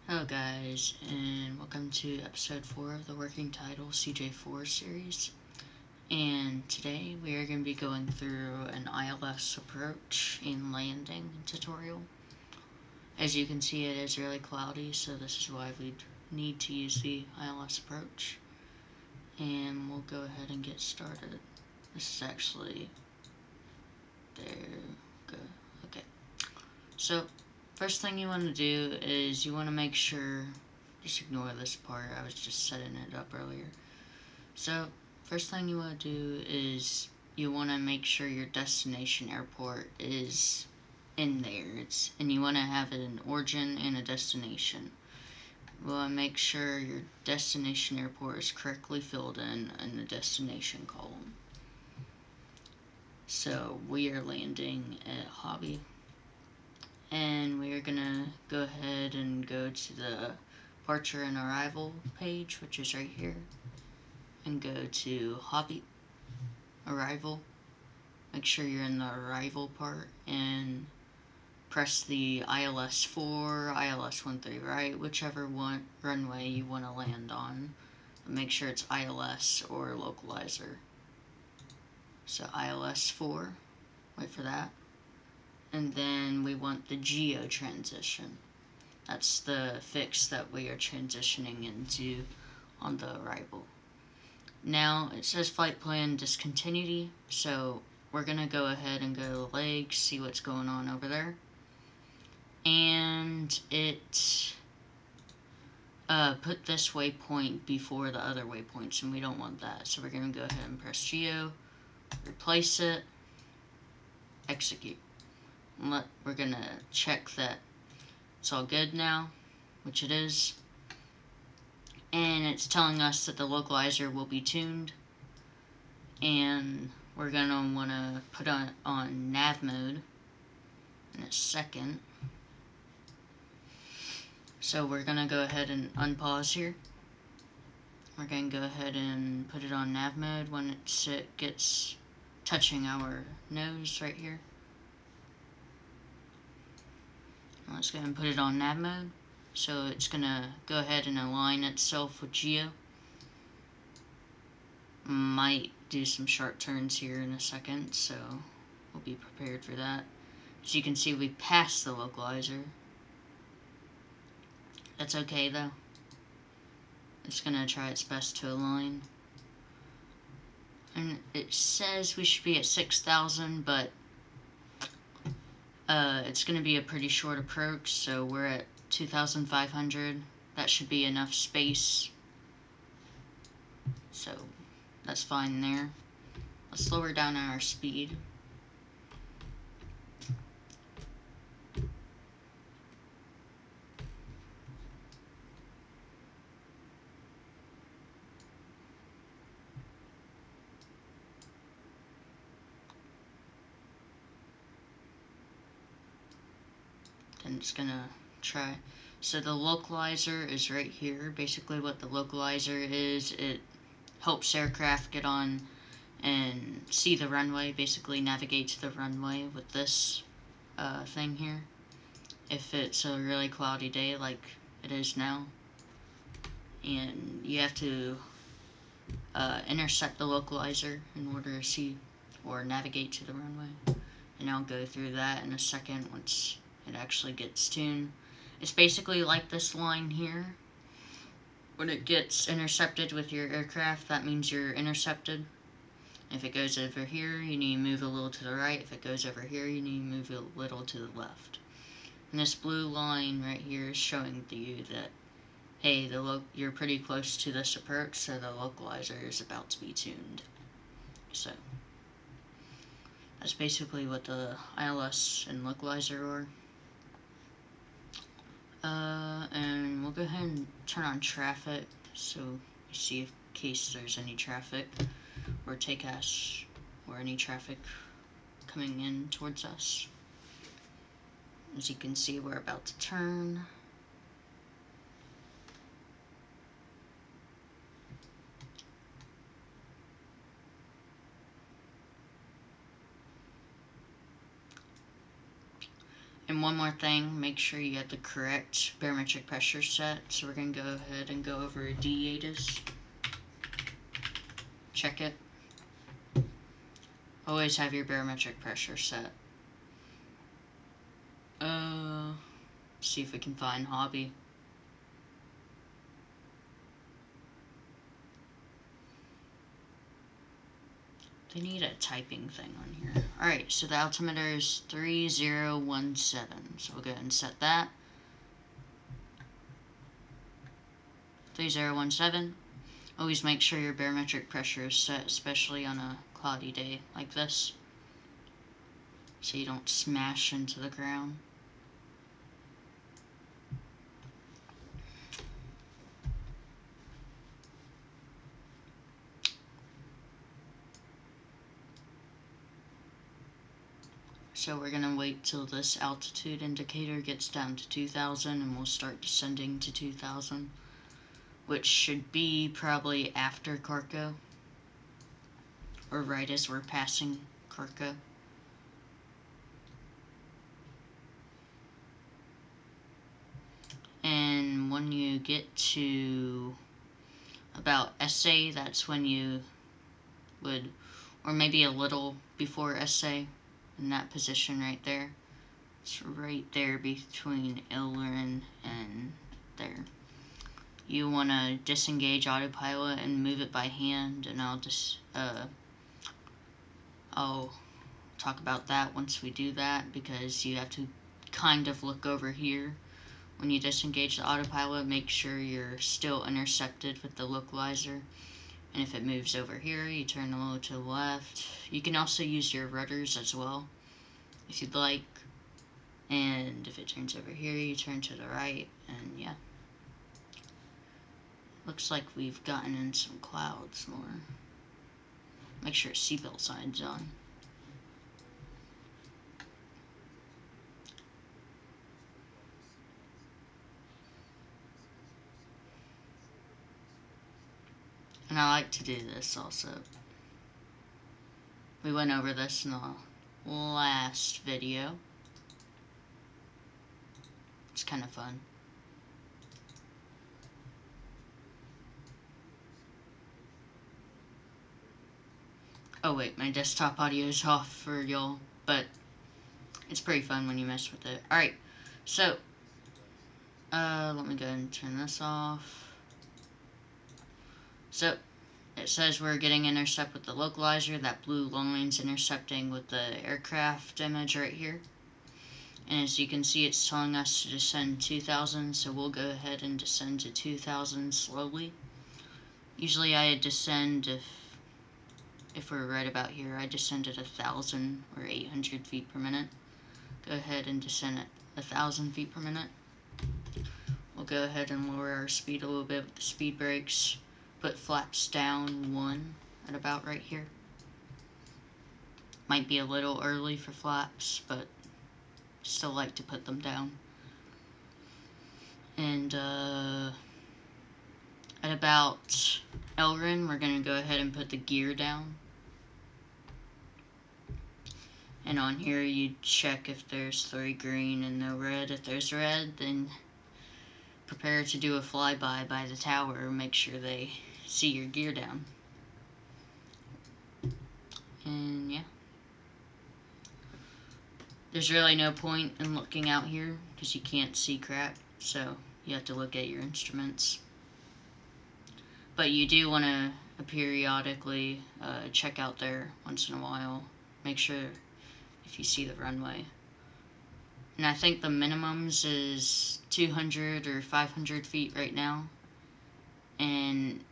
Hello guys, and welcome to episode 4 of the working title CJ4 series. And today we are going to be going through an ILS approach and landing tutorial. As you can see, it is really cloudy, so this is why we need to use the ILS approach. And we'll go ahead and get started. This is actually... there, go, okay. So, first thing you want to do is you want to make sure, just ignore this part, I was just setting it up earlier. So, first thing you want to do is you want to make sure your destination airport is in there. And you want to have an origin and a destination. You want to make sure your destination airport is correctly filled in the destination column. So, we are landing at Hobby. And we are gonna go ahead and go to the departure and arrival page, which is right here, and go to Hobby, Arrival. Make sure you're in the arrival part and press the ILS 4, ILS 13, right? Whichever one runway you want to land on. But make sure it's ILS or localizer. So ILS 4, wait for that. And then we want the geo transition. That's the fix that we are transitioning into on the arrival. Now, it says flight plan discontinuity, so we're going to go ahead and go to legs, see what's going on over there. And it put this waypoint before the other waypoints, and we don't want that. So we're going to go ahead and press geo, replace it, execute. We're going to check that it's all good now, which it is. And it's telling us that the localizer will be tuned. And we're going to want to put on nav mode in a second. So we're going to go ahead and unpause here. We're going to go ahead and put it on nav mode when it gets touching our nose right here. Let's go ahead and put it on nav mode. So it's going to go ahead and align itself with geo. Might do some sharp turns here in a second, so we'll be prepared for that. As you can see, we passed the localizer. That's okay though. It's going to try its best to align. And it says we should be at 6,000, but it's going to be a pretty short approach, so we're at 2,500. That should be enough space. So that's fine there. Let's lower down our speed. And it's gonna try. So the localizer is right here. Basically what the localizer is, it helps aircraft get on and see the runway, basically navigate to the runway with this thing here. If it's a really cloudy day like it is now. And you have to intercept the localizer in order to see or navigate to the runway. And I'll go through that in a second once it actually gets tuned. It's basically like this line here. When it gets intercepted with your aircraft, that means you're intercepted. If it goes over here, you need to move a little to the right. If it goes over here, you need to move a little to the left. And this blue line right here is showing to you that, hey, you're pretty close to this approach, so the localizer is about to be tuned. So that's basically what the ILS and localizer are. And we'll go ahead and turn on traffic, so you see in case there's any traffic or takeoffs or any traffic coming in towards us. As you can see, we're about to turn. And And one more thing, make sure you get the correct barometric pressure set. So we're going to go ahead and go over D-ATIS. Check it. Always have your barometric pressure set. See if we can find hobby. They need a typing thing on here. Alright, so the altimeter is 3017. So we'll go ahead and set that. 3017. Always make sure your barometric pressure is set, especially on a cloudy day like this, so you don't smash into the ground. So we're gonna wait till this altitude indicator gets down to 2000 and we'll start descending to 2000, which should be probably after Carco, or right as we're passing Carco. And when you get to about SA, that's when you would, or maybe a little before SA, in that position right there. It's right there between aileron and there. You want to disengage autopilot and move it by hand, and I'll talk about that once we do that, because you have to kind of look over here when you disengage the autopilot. Make sure you're still intercepted with the localizer, and if it moves over here, you turn a little to the left. You can also use your rudders as well if you'd like, and if it turns over here, you turn to the right. And yeah, looks like we've gotten in some clouds more. Make sure seatbelt sign's on. And I like to do this also. We went over this in the last video. It's kind of fun. Oh wait, my desktop audio is off for y'all, but it's pretty fun when you mess with it. Alright, so, let me go ahead and turn this off. So, it says we're getting intercept with the localizer. That blue line's intercepting with the aircraft image right here. And as you can see, it's telling us to descend 2000, so we'll go ahead and descend to 2000 slowly. Usually I descend, if we're right about here, I descend at 1,000 or 800 feet per minute. Go ahead and descend at 1,000 feet per minute. We'll go ahead and lower our speed a little bit with the speed brakes. Put flaps down 1 at about right here. Might be a little early for flaps, but still like to put them down. And at about aileron, we're going to go ahead and put the gear down. And on here, you check if there's 3 green and no red. If there's red, then prepare to do a flyby by the tower. Make sure they see your gear down. And yeah. There's really no point in looking out here because you can't see crap. So you have to look at your instruments. But you do want to periodically check out there once in a while. Make sure if you see the runway. And I think the minimums is 200 or 500 feet right now. And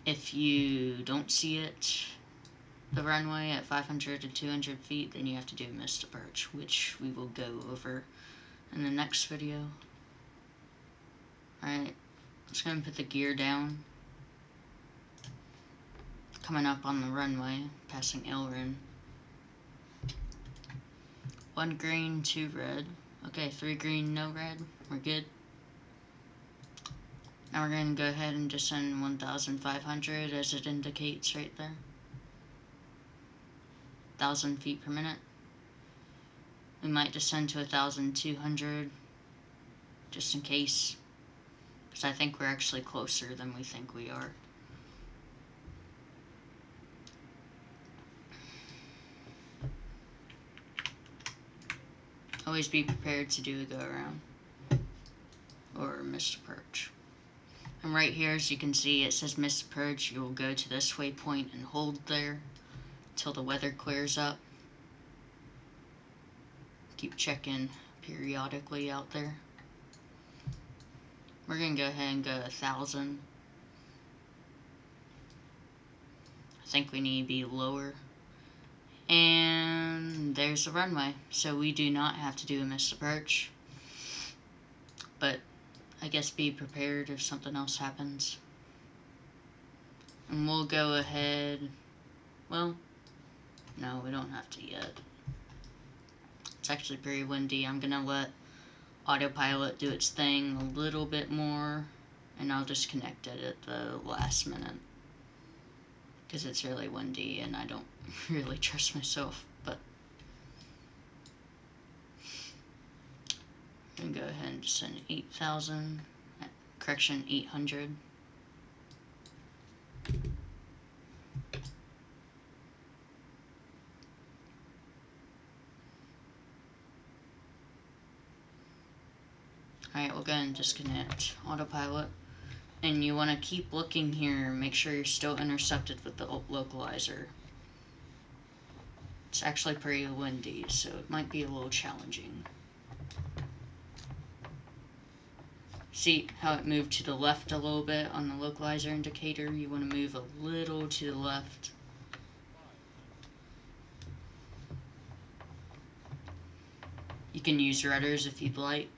if you don't see it, the runway at 500 to 200 feet, then you have to do a missed approach, which we will go over in the next video. Alright, let's go and put the gear down. Coming up on the runway, passing aileron. 1 green, 2 red. Okay, 3 green, no red. We're good. Now we're going to go ahead and descend 1,500 as it indicates right there. 1,000 feet per minute. We might descend to 1,200 just in case, because I think we're actually closer than we think we are. Always be prepared to do a go around or missed approach. And right here, as you can see, it says missed approach. You will go to this waypoint and hold there until the weather clears up. Keep checking periodically out there. We're gonna go ahead and go 1,000. I think we need to be lower. And there's the runway. So we do not have to do a missed approach. But I guess be prepared if something else happens. And we'll go ahead. Well, no, we don't have to yet. It's actually pretty windy. I'm gonna let autopilot do its thing a little bit more, and I'll disconnect it at the last minute because it's really windy and I don't really trust myself. But I'm gonna go ahead and send 8,000, correction, 800. Alright, we'll go ahead and disconnect autopilot. And you want to keep looking here, make sure you're still intercepted with the localizer. It's actually pretty windy, so it might be a little challenging. See how it moved to the left a little bit on the localizer indicator? You want to move a little to the left. You can use rudders if you'd like.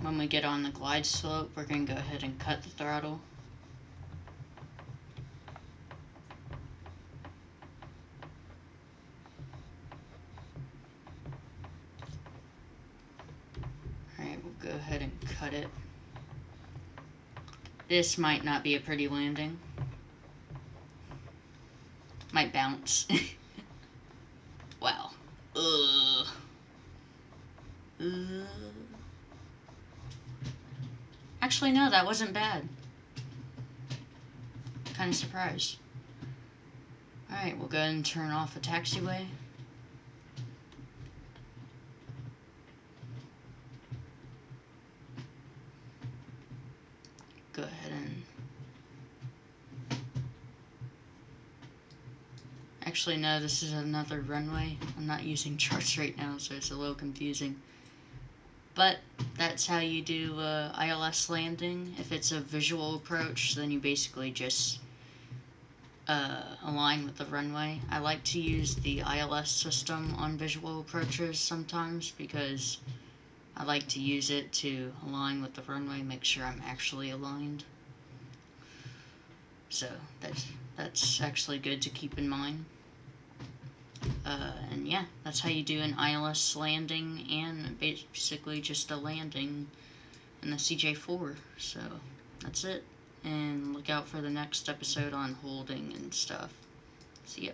When we get on the glide slope, we're going to go ahead and cut the throttle. Alright, we'll go ahead and cut it. This might not be a pretty landing. Might bounce. Wow. Actually, no, that wasn't bad. Kind of surprised. Alright, we'll go ahead and turn off a taxiway. Go ahead and... Actually, no, this is another runway. I'm not using charts right now, so it's a little confusing. But that's how you do ILS landing. If it's a visual approach, then you basically just align with the runway. I like to use the ILS system on visual approaches sometimes because I like to use it to align with the runway, make sure I'm actually aligned. So that's actually good to keep in mind. And yeah, that's how you do an ILS landing and basically just a landing in the CJ4. So that's it. And look out for the next episode on holding and stuff. See ya.